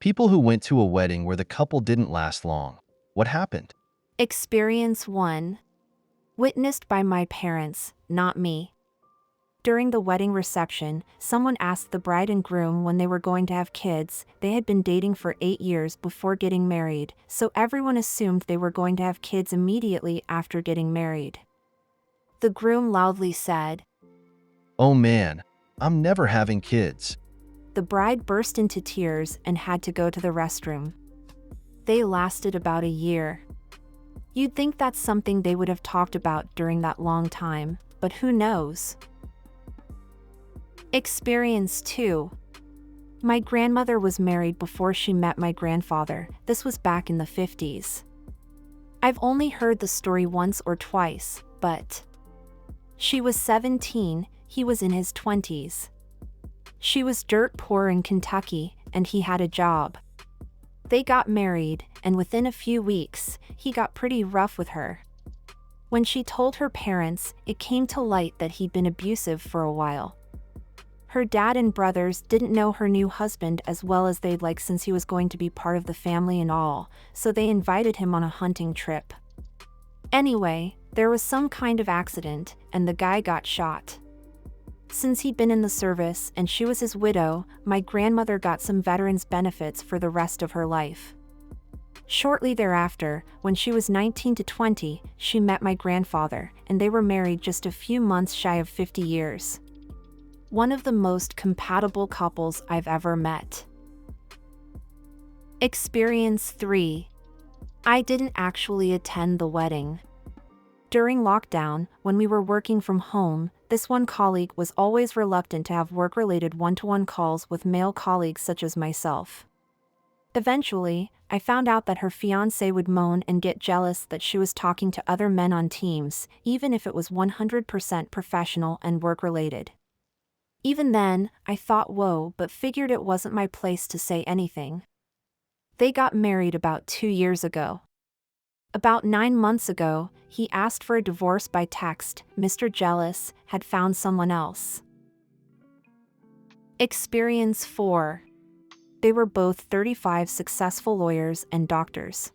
People who went to a wedding where the couple didn't last long. What happened? Experience 1. Witnessed by my parents, not me. During the wedding reception, someone asked the bride and groom when they were going to have kids. They had been dating for 8 years before getting married, so everyone assumed they were going to have kids immediately after getting married. The groom loudly said, Oh man, I'm never having kids. The bride burst into tears and had to go to the restroom. They lasted about a year. You'd think that's something they would have talked about during that long time, but who knows? Experience 2. My grandmother was married before she met my grandfather. This was back in the 50s. I've only heard the story once or twice, but she was 17, he was in his 20s. She was dirt poor in Kentucky, and he had a job. They got married, and within a few weeks, he got pretty rough with her. When she told her parents, it came to light that he'd been abusive for a while. Her dad and brothers didn't know her new husband as well as they'd like since he was going to be part of the family and all, so they invited him on a hunting trip. Anyway, there was some kind of accident, and the guy got shot. Since he'd been in the service and she was his widow, my grandmother got some veterans benefits for the rest of her life. Shortly thereafter, when she was 19 to 20, she met my grandfather, and they were married just a few months shy of 50 years. One of the most compatible couples I've ever met. Experience 3. I didn't actually attend the wedding. During lockdown, when we were working from home, this one colleague was always reluctant to have work-related one-to-one calls with male colleagues such as myself. Eventually, I found out that her fiancé would moan and get jealous that she was talking to other men on Teams, even if it was 100% professional and work-related. Even then, I thought whoa, but figured it wasn't my place to say anything. They got married about 2 years ago. About 9 months ago, he asked for a divorce by text. Mr. Jealous had found someone else. Experience 4. They were both 35 successful lawyers and doctors,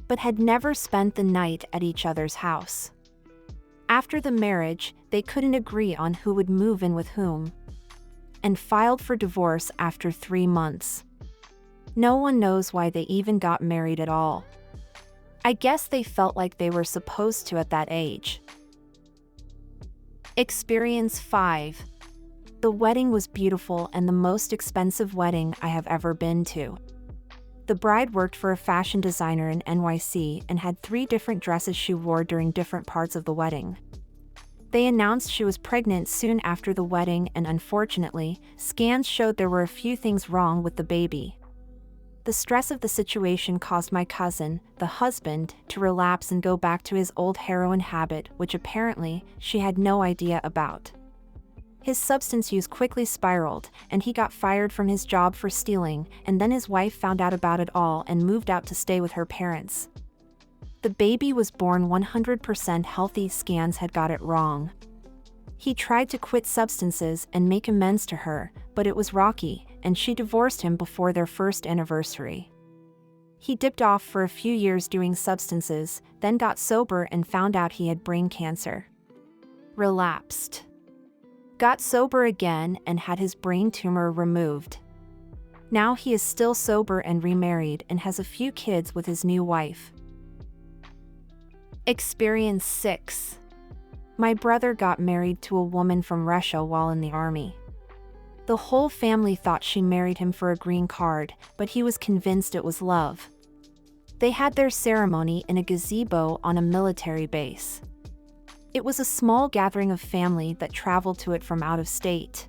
but had never spent the night at each other's house. After the marriage, they couldn't agree on who would move in with whom, and filed for divorce after 3 months. No one knows why they even got married at all. I guess they felt like they were supposed to at that age. Experience 5. The wedding was beautiful and the most expensive wedding I have ever been to. The bride worked for a fashion designer in NYC and had 3 different dresses she wore during different parts of the wedding. They announced she was pregnant soon after the wedding, and unfortunately, scans showed there were a few things wrong with the baby. The stress of the situation caused my cousin, the husband, to relapse and go back to his old heroin habit, which apparently she had no idea about. His substance use quickly spiraled, and he got fired from his job for stealing, and then his wife found out about it all and moved out to stay with her parents. The baby was born 100% healthy. Scans had got it wrong. He tried to quit substances and make amends to her, but it was rocky, and she divorced him before their first anniversary. He dipped off for a few years doing substances, then got sober and found out he had brain cancer. Relapsed. Got sober again and had his brain tumor removed. Now he is still sober and remarried and has a few kids with his new wife. Experience 6. My brother got married to a woman from Russia while in the army. The whole family thought she married him for a green card, but he was convinced it was love. They had their ceremony in a gazebo on a military base. It was a small gathering of family that traveled to it from out of state.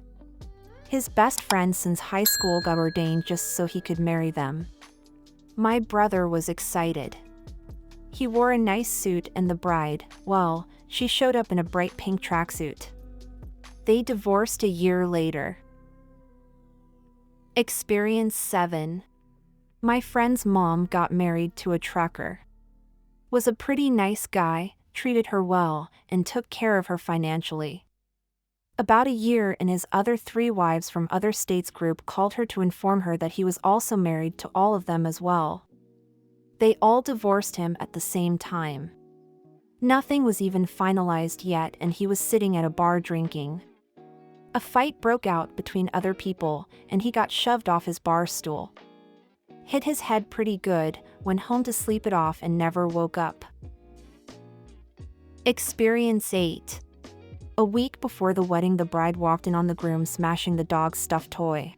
His best friend since high school got ordained just so he could marry them. My brother was excited. He wore a nice suit, and the bride, well, she showed up in a bright pink tracksuit. They divorced a year later. Experience 7. My friend's mom got married to a trucker. Was a pretty nice guy, treated her well, and took care of her financially. About a year, and his other 3 wives from other states group called her to inform her that he was also married to all of them as well. They all divorced him at the same time. Nothing was even finalized yet, and he was sitting at a bar drinking. A fight broke out between other people, and he got shoved off his bar stool. Hit his head pretty good, went home to sleep it off and never woke up. Experience 8. A week before the wedding, the bride walked in on the groom smashing the dog's stuffed toy.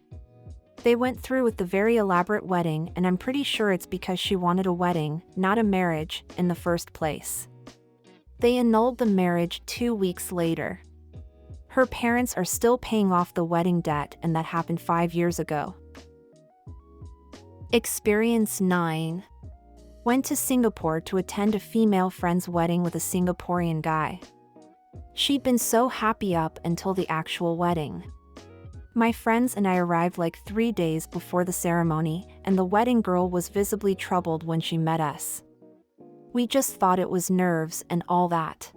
They went through with the very elaborate wedding, and I'm pretty sure it's because she wanted a wedding, not a marriage, in the first place. They annulled the marriage 2 weeks later. Her parents are still paying off the wedding debt, and that happened 5 years ago. Experience 9. Went to Singapore to attend a female friend's wedding with a Singaporean guy. She'd been so happy up until the actual wedding. My friends and I arrived like 3 days before the ceremony, and the wedding girl was visibly troubled when she met us. We just thought it was nerves and all that.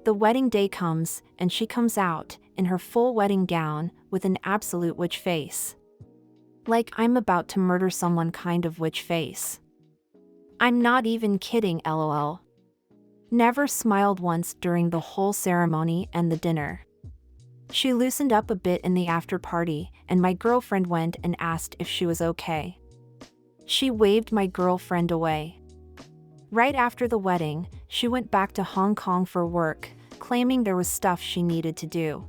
The wedding day comes, and she comes out, in her full wedding gown, with an absolute witch face. Like I'm about to murder someone kind of witch face. I'm not even kidding, lol. Never smiled once during the whole ceremony and the dinner. She loosened up a bit in the after party, and my girlfriend went and asked if she was okay. She waved my girlfriend away. Right after the wedding, she went back to Hong Kong for work, claiming there was stuff she needed to do.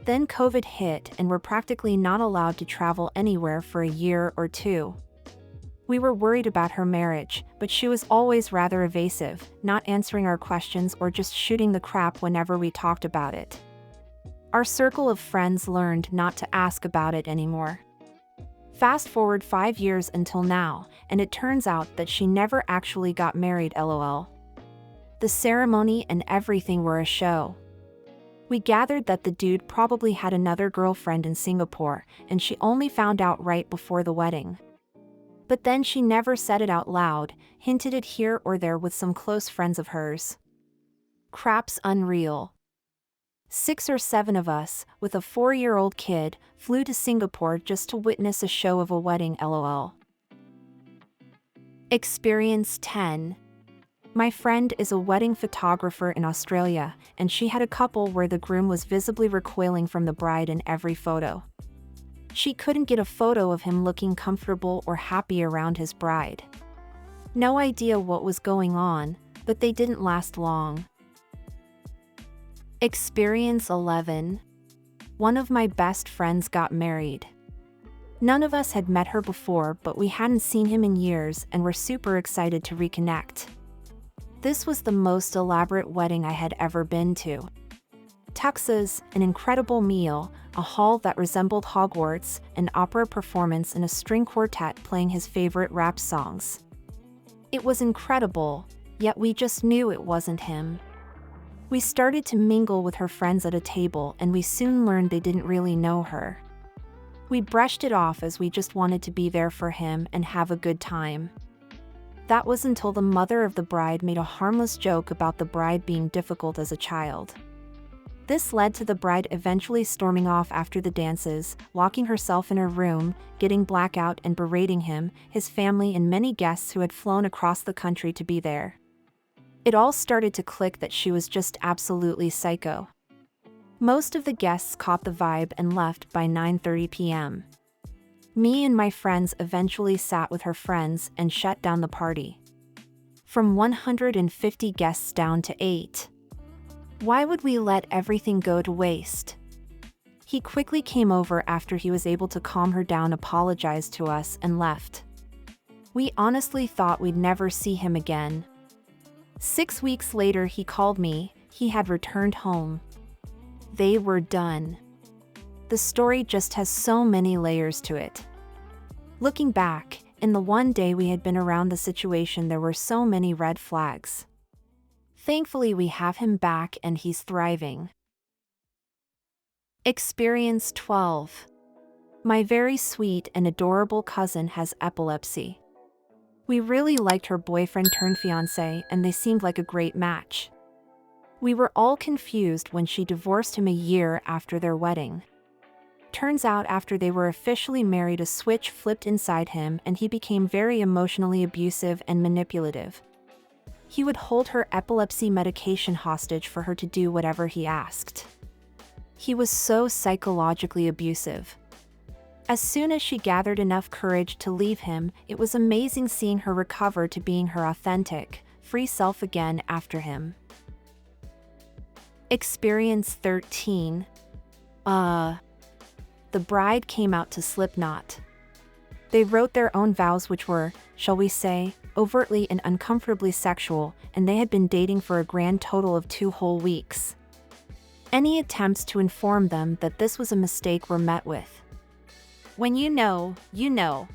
Then COVID hit, and we're practically not allowed to travel anywhere for a year or 2. We were worried about her marriage, but she was always rather evasive, not answering our questions or just shooting the crap whenever we talked about it. Our circle of friends learned not to ask about it anymore. Fast forward 5 years until now, and it turns out that she never actually got married, lol. The ceremony and everything were a show. We gathered that the dude probably had another girlfriend in Singapore, and she only found out right before the wedding. But then she never said it out loud, hinted it here or there with some close friends of hers. Crap's unreal. 6 or 7 of us, with a 4-year-old kid, flew to Singapore just to witness a show of a wedding, lol. Experience 10. My friend is a wedding photographer in Australia, and she had a couple where the groom was visibly recoiling from the bride in every photo. She couldn't get a photo of him looking comfortable or happy around his bride. No idea what was going on, but they didn't last long. Experience 11. One of my best friends got married. None of us had met her before, but we hadn't seen him in years and were super excited to reconnect. This was the most elaborate wedding I had ever been to. Tuxes, an incredible meal, a hall that resembled Hogwarts, an opera performance, and a string quartet playing his favorite rap songs. It was incredible, yet we just knew it wasn't him. We started to mingle with her friends at a table, and we soon learned they didn't really know her. We brushed it off as we just wanted to be there for him and have a good time. That was until the mother of the bride made a harmless joke about the bride being difficult as a child. This led to the bride eventually storming off after the dances, locking herself in her room, getting blackout and berating him, his family, and many guests who had flown across the country to be there. It all started to click that she was just absolutely psycho. Most of the guests caught the vibe and left by 9:30 p.m. Me and my friends eventually sat with her friends and shut down the party. From 150 guests down to 8. Why would we let everything go to waste? He quickly came over after he was able to calm her down, apologized to us, and left. We honestly thought we'd never see him again. 6 weeks later he called me, he had returned home. They were done. The story just has so many layers to it. Looking back, in the one day we had been around the situation, there were so many red flags. Thankfully we have him back and he's thriving. Experience 12. My very sweet and adorable cousin has epilepsy. We really liked her boyfriend turned fiancé, and they seemed like a great match. We were all confused when she divorced him a year after their wedding. Turns out after they were officially married, a switch flipped inside him and he became very emotionally abusive and manipulative. He would hold her epilepsy medication hostage for her to do whatever he asked. He was so psychologically abusive. As soon as she gathered enough courage to leave him, it was amazing seeing her recover to being her authentic, free self again after him. Experience 13. The bride came out to Slipknot. They wrote their own vows, which were, shall we say, overtly and uncomfortably sexual, and they had been dating for a grand total of 2 whole weeks. Any attempts to inform them that this was a mistake were met with, "When you know, you know."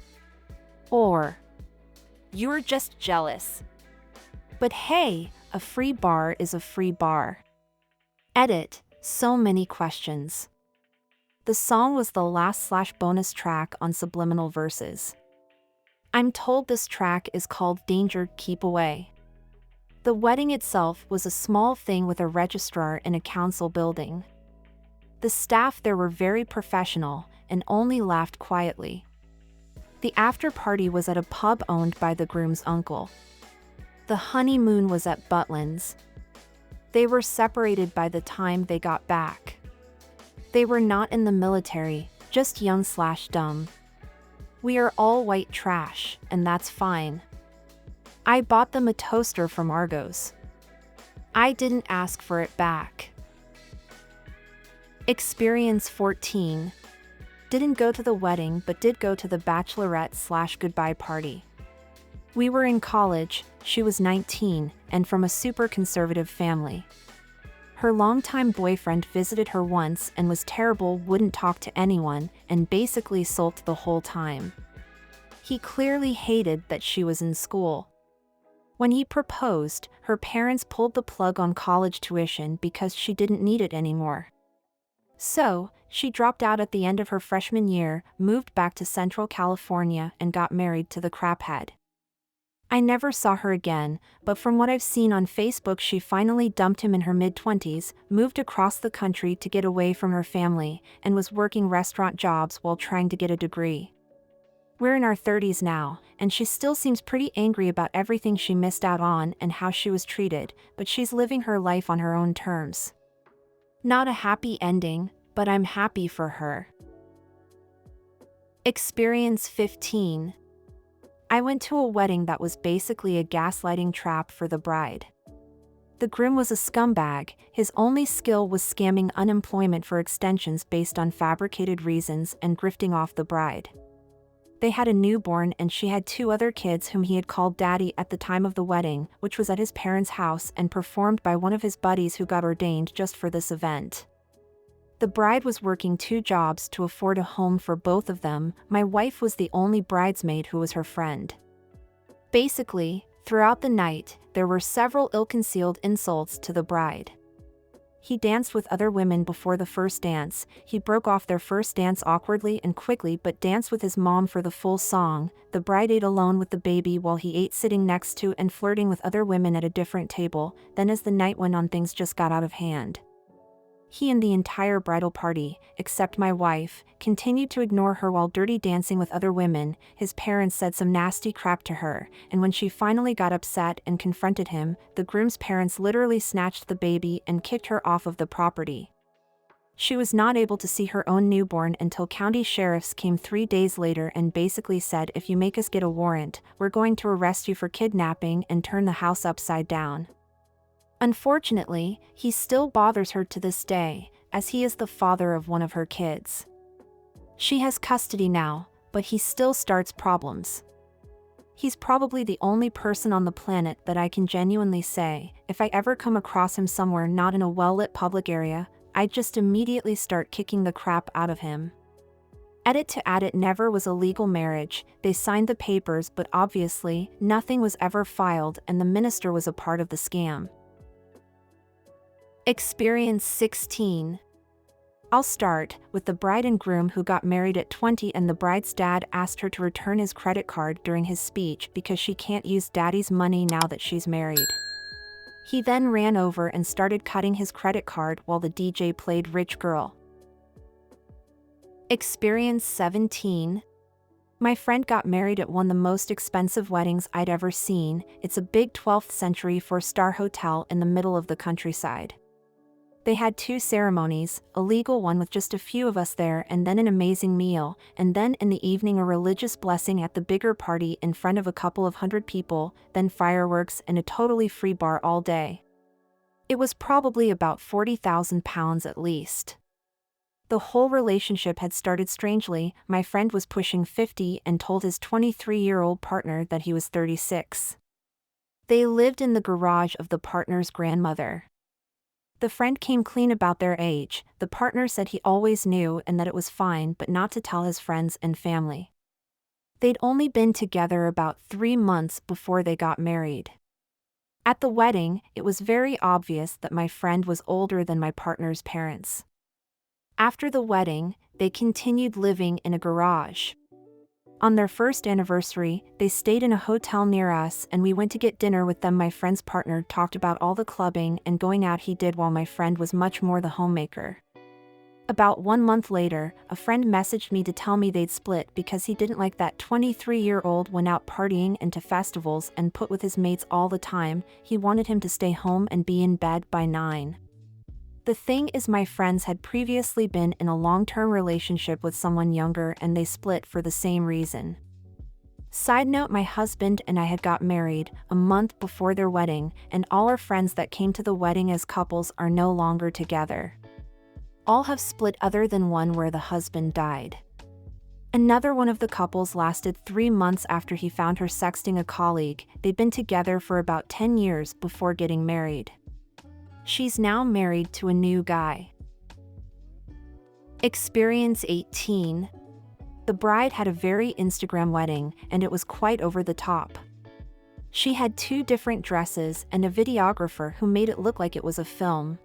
Or, "You're just jealous." But hey, a free bar is a free bar. Edit, so many questions. The song was the last/bonus track on Subliminal Verses. I'm told this track is called Danger, Keep Away. The wedding itself was a small thing with a registrar in a council building. The staff there were very professional and only laughed quietly. The after party was at a pub owned by the groom's uncle. The honeymoon was at Butlin's. They were separated by the time they got back. They were not in the military, just young/dumb. We are all white trash, and that's fine. I bought them a toaster from Argos. I didn't ask for it back. Experience 14. Didn't go to the wedding but did go to the bachelorette/goodbye party. We were in college, she was 19, and from a super conservative family. Her longtime boyfriend visited her once and was terrible, wouldn't talk to anyone, and basically sulked the whole time. He clearly hated that she was in school. When he proposed, her parents pulled the plug on college tuition because she didn't need it anymore. So, she dropped out at the end of her freshman year, moved back to Central California, and got married to the craphead. I never saw her again, but from what I've seen on Facebook, she finally dumped him in her mid-20s, moved across the country to get away from her family, and was working restaurant jobs while trying to get a degree. We're in our 30s now, and she still seems pretty angry about everything she missed out on and how she was treated, but she's living her life on her own terms. Not a happy ending, but I'm happy for her. Experience 15. I went to a wedding that was basically a gaslighting trap for the bride. The groom was a scumbag. His only skill was scamming unemployment for extensions based on fabricated reasons and grifting off the bride. They had a newborn and she had 2 other kids whom he had called daddy at the time of the wedding, which was at his parents' house and performed by one of his buddies who got ordained just for this event. The bride was working 2 jobs to afford a home for both of them. My wife was the only bridesmaid who was her friend. Basically, throughout the night, there were several ill-concealed insults to the bride. He danced with other women before the first dance. He broke off their first dance awkwardly and quickly but danced with his mom for the full song. The bride ate alone with the baby while he ate sitting next to and flirting with other women at a different table. Then as the night went on, things just got out of hand. He and the entire bridal party, except my wife, continued to ignore her while dirty dancing with other women. His parents said some nasty crap to her, and when she finally got upset and confronted him, the groom's parents literally snatched the baby and kicked her off of the property. She was not able to see her own newborn until county sheriffs came 3 days later and basically said, "If you make us get a warrant, we're going to arrest you for kidnapping and turn the house upside down." Unfortunately, he still bothers her to this day, as he is the father of one of her kids. She has custody now, but he still starts problems. He's probably the only person on the planet that I can genuinely say, if I ever come across him somewhere not in a well-lit public area, I'd just immediately start kicking the crap out of him. Edit to add, it never was a legal marriage. They signed the papers, but obviously, nothing was ever filed and the minister was a part of the scam. Experience 16. I'll start with the bride and groom who got married at 20 and the bride's dad asked her to return his credit card during his speech because she can't use daddy's money now that she's married. He then ran over and started cutting his credit card while the DJ played Rich Girl. Experience 17. My friend got married at one of the most expensive weddings I'd ever seen. It's a big 12th century four-star hotel in the middle of the countryside. They had 2 ceremonies, a legal one with just a few of us there and then an amazing meal, and then in the evening a religious blessing at the bigger party in front of a couple of hundred people, then fireworks and a totally free bar all day. It was probably about £40,000 at least. The whole relationship had started strangely. My friend was pushing 50 and told his 23-year-old partner that he was 36. They lived in the garage of the partner's grandmother. The friend came clean about their age. The partner said he always knew and that it was fine but not to tell his friends and family. They'd only been together about 3 months before they got married. At the wedding, it was very obvious that my friend was older than my partner's parents. After the wedding, they continued living in a garage. On their first anniversary, they stayed in a hotel near us and we went to get dinner with them. My friend's partner talked about all the clubbing and going out he did while my friend was much more the homemaker. About 1 month later, a friend messaged me to tell me they'd split because he didn't like that 23-year-old went out partying and to festivals and put with his mates all the time. He wanted him to stay home and be in bed by 9. The thing is, my friends had previously been in a long-term relationship with someone younger and they split for the same reason. Side note, my husband and I had got married a month before their wedding, and all our friends that came to the wedding as couples are no longer together. All have split other than one where the husband died. Another one of the couples lasted 3 months after he found her sexting a colleague. They'd been together for about 10 years before getting married. She's now married to a new guy. Experience 18. The bride had a very Instagram wedding, and it was quite over the top. She had 2 different dresses and a videographer who made it look like it was a film.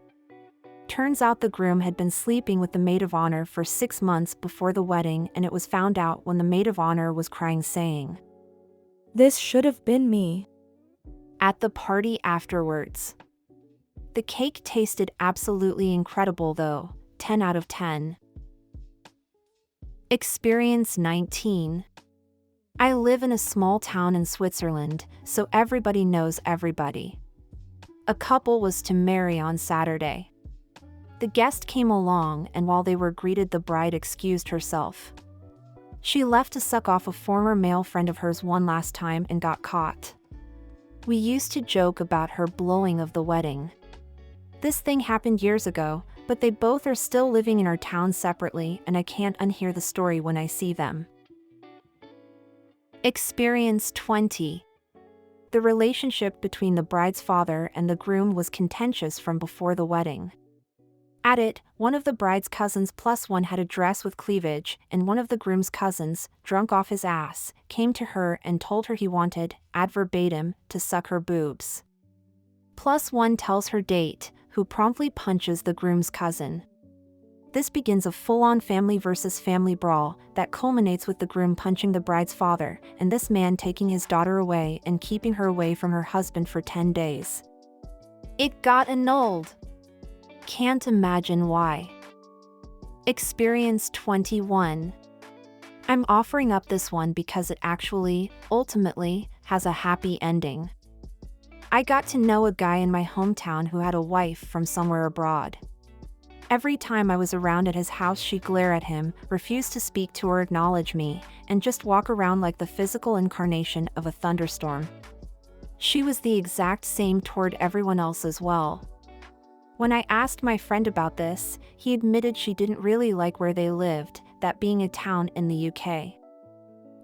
Turns out the groom had been sleeping with the maid of honor for 6 months before the wedding, and it was found out when the maid of honor was crying saying, "This should have been me." at the party afterwards. The cake tasted absolutely incredible though, 10 out of 10. Experience 19. I live in a small town in Switzerland, so everybody knows everybody. A couple was to marry on Saturday. The guest came along and while they were greeted, the bride excused herself. She left to suck off a former male friend of hers one last time and got caught. We used to joke about her blowing of the wedding. This thing happened years ago, but they both are still living in our town separately and I can't unhear the story when I see them. Experience 20. The relationship between the bride's father and the groom was contentious from before the wedding. At it, one of the bride's cousins plus one had a dress with cleavage, and one of the groom's cousins, drunk off his ass, came to her and told her he wanted, ad verbatim, to suck her boobs. Plus one tells her date, who promptly punches the groom's cousin. This begins a full-on family versus family brawl that culminates with the groom punching the bride's father and this man taking his daughter away and keeping her away from her husband for 10 days. It got annulled. Can't imagine why. Experience 21. I'm offering up this one because it actually, ultimately, has a happy ending. I got to know a guy in my hometown who had a wife from somewhere abroad. Every time I was around at his house, she'd glare at him, refuse to speak to or acknowledge me, and just walk around like the physical incarnation of a thunderstorm. She was the exact same toward everyone else as well. When I asked my friend about this, he admitted she didn't really like where they lived, that being a town in the UK.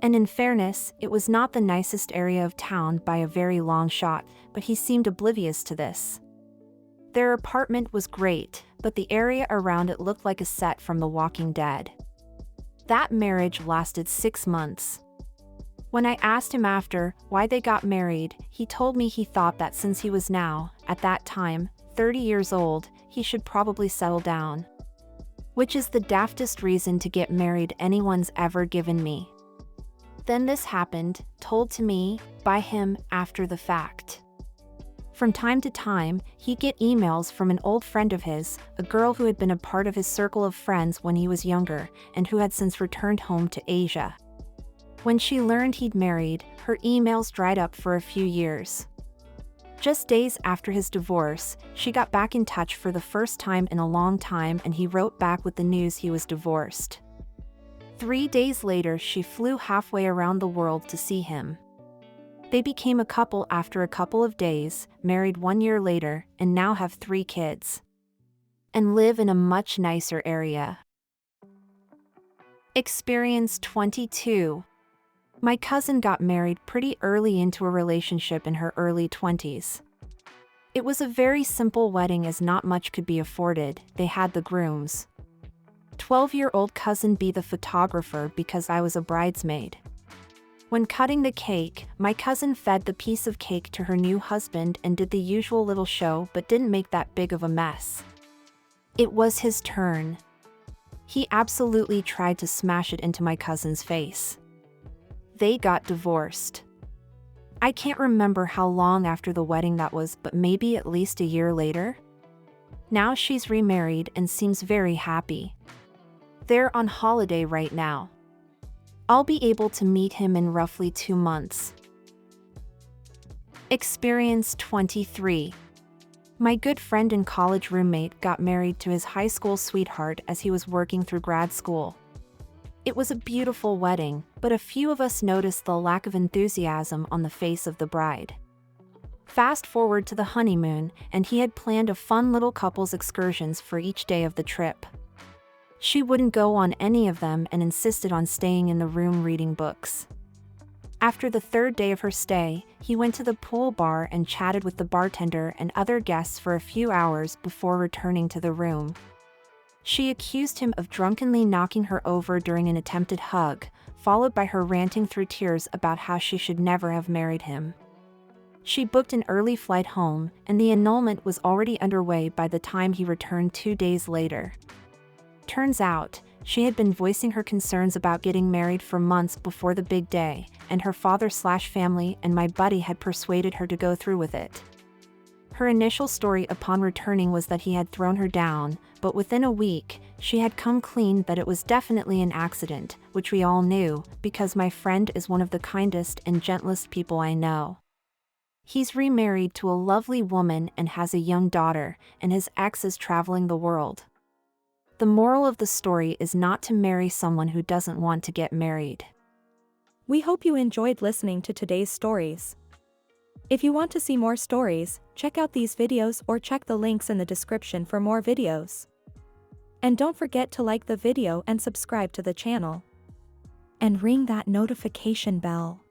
And in fairness, it was not the nicest area of town by a very long shot, but he seemed oblivious to this. Their apartment was great, but the area around it looked like a set from The Walking Dead. That marriage lasted 6 months. When I asked him after why they got married, he told me he thought that since he was now, at that time, 30 years old, he should probably settle down. Which is the daftest reason to get married anyone's ever given me. Then this happened, told to me, by him, after the fact. From time to time, he'd get emails from an old friend of his, a girl who had been a part of his circle of friends when he was younger, and who had since returned home to Asia. When she learned he'd married, her emails dried up for a few years. Just days after his divorce, she got back in touch for the first time in a long time, and he wrote back with the news he was divorced. 3 days later, she flew halfway around the world to see him. They became a couple after a couple of days, married 1 year later, and now have 3 kids. And live in a much nicer area. Experience 22. My cousin got married pretty early into a relationship in her early 20s. It was a very simple wedding as not much could be afforded. They had the grooms. 12-year-old cousin be the photographer because I was a bridesmaid. When cutting the cake, my cousin fed the piece of cake to her new husband and did the usual little show but didn't make that big of a mess. It was his turn. He absolutely tried to smash it into my cousin's face. They got divorced. I can't remember how long after the wedding that was, but maybe at least a year later. Now she's remarried and seems very happy. They're on holiday right now. I'll be able to meet him in roughly 2 months. Experience 23. My good friend and college roommate got married to his high school sweetheart as he was working through grad school. It was a beautiful wedding, but a few of us noticed the lack of enthusiasm on the face of the bride. Fast forward to the honeymoon, and he had planned a fun little couple's excursions for each day of the trip. She wouldn't go on any of them and insisted on staying in the room reading books. After the 3rd day of her stay, he went to the pool bar and chatted with the bartender and other guests for a few hours before returning to the room. She accused him of drunkenly knocking her over during an attempted hug, followed by her ranting through tears about how she should never have married him. She booked an early flight home, and the annulment was already underway by the time he returned 2 days later. Turns out, she had been voicing her concerns about getting married for months before the big day, and her father/family and my buddy had persuaded her to go through with it. Her initial story upon returning was that he had thrown her down, but within a week, she had come clean that it was definitely an accident, which we all knew, because my friend is one of the kindest and gentlest people I know. He's remarried to a lovely woman and has a young daughter, and his ex is traveling the world. The moral of the story is not to marry someone who doesn't want to get married. We hope you enjoyed listening to today's stories. If you want to see more stories, check out these videos or check the links in the description for more videos. And don't forget to like the video and subscribe to the channel. And ring that notification bell.